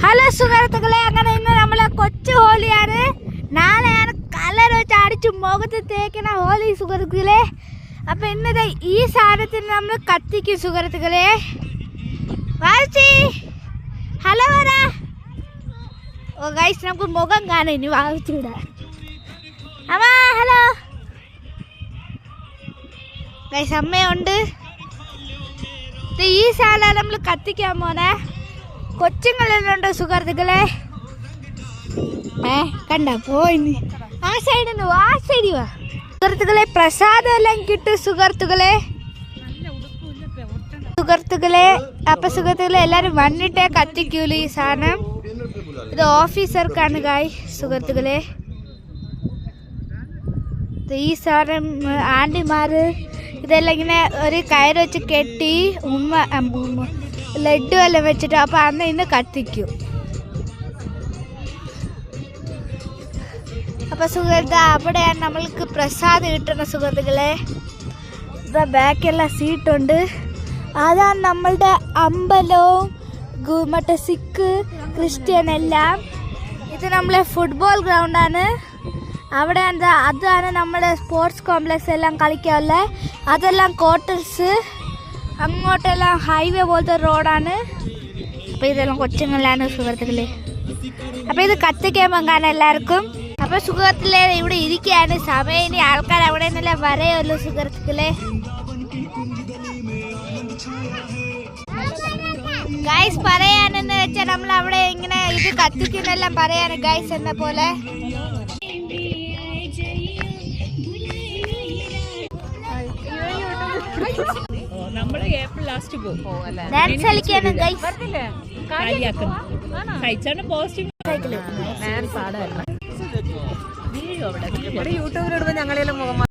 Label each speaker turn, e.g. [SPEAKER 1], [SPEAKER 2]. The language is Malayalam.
[SPEAKER 1] ഹലോ സുഹൃത്തുക്കളെ, അങ്ങനെ ഇന്ന് നമ്മളെ കൊച്ചു ഹോളിയാണ്. നാളെയാണ് കളർ വെച്ച് അടിച്ച് മുഖത്ത് തേക്കണ ഹോളി സുഹൃത്തുക്കളെ. അപ്പൊ ഇന്നത്തെ ഈ സാധനത്തിന് നമ്മൾ കത്തിക്കും സുഹൃത്തുക്കളെ. വായിച്ചി ഹലോ പറ. ഓ ഗൈസ്, നമുക്ക് മുഖം കാണാം ഇനി വായിച്ചിട. അമ്മ ഹലോ ഗൈസ്, അമ്മയുണ്ട്. ഈ സാധനം നമ്മൾ കത്തിക്കാൻ പോണേ. കൊച്ചുങ്ങളുണ്ട് സുഹൃത്തുക്കളെ. കണ്ട പോയി ആ സൈഡിൽ വാ, ആ സൈഡിൽ വാ സുഹൃത്തുക്കളെ. പ്രസാദം എല്ലാം കിട്ടും സുഹൃത്തുക്കളെ. അപ്പൊ സുഹൃത്തുക്കളെ എല്ലാരും വന്നിട്ടേ കത്തിക്കൂല ഈ സാധനം. ഇത് ഓഫീസർക്കാണ് ഗായ് സുഹൃത്തുക്കളെ. ഈ സാധനം ആൻറ്റിമാര് ഇതെല്ലാം ഇങ്ങനെ ഒരു കയറ് വെച്ച് കെട്ടി ലഡ്ഡു എല്ലാം വെച്ചിട്ട് അപ്പൊ അന്ന് ഇന്ന് കത്തിക്കും. അപ്പൊ സുഹൃത്ത്, അവിടെയാണ് നമ്മൾക്ക് പ്രസാദം കിട്ടുന്ന സുഹൃത്തുക്കളെ. ഇതാ ബാക്കെല്ലാം സീറ്റുണ്ട്. അതാണ് നമ്മളുടെ അമ്പലവും മറ്റേ സിഖ് ക്രിസ്ത്യൻ എല്ലാം. ഇത് നമ്മളെ ഫുട്ബോൾ ഗ്രൗണ്ടാണ്. അവിടെ എന്താ അതാണ് നമ്മുടെ സ്പോർട്സ് കോംപ്ലക്സ് എല്ലാം കളിക്കാനുള്ള. അതെല്ലാം ക്വാർട്ടേഴ്സ്. അങ്ങോട്ടെല്ലാം ഹൈവേ പോലത്തെ റോഡാണ്. അപ്പോൾ ഇതെല്ലാം കൊച്ചുങ്ങളിലാണ് സുഹൃത്തുക്കളെ. അപ്പോൾ ഇത് കത്തിക്കാൻ കാണാൻ എല്ലാവർക്കും. അപ്പോൾ സുഹൃത്തുക്കളെ ഇവിടെ ഇരിക്കുകയാണ്. സമയം ഇനി ആൾക്കാർ അവിടെ നിന്നെല്ലാം വരെയുള്ളൂ സുഹൃത്തുക്കളെ. ഗൈസ് പറയാനെന്ന് വെച്ചാൽ നമ്മൾ അവിടെ ഇങ്ങനെ ഇത് കത്തിക്കുന്നെല്ലാം പറയാണ് ഗൈസ് എന്ന പോലെ. Dance കളിക്കാണ് guys.
[SPEAKER 2] യൂട്യൂബിലിടുമ്പോ ഞങ്ങളെല്ലാം മുഖം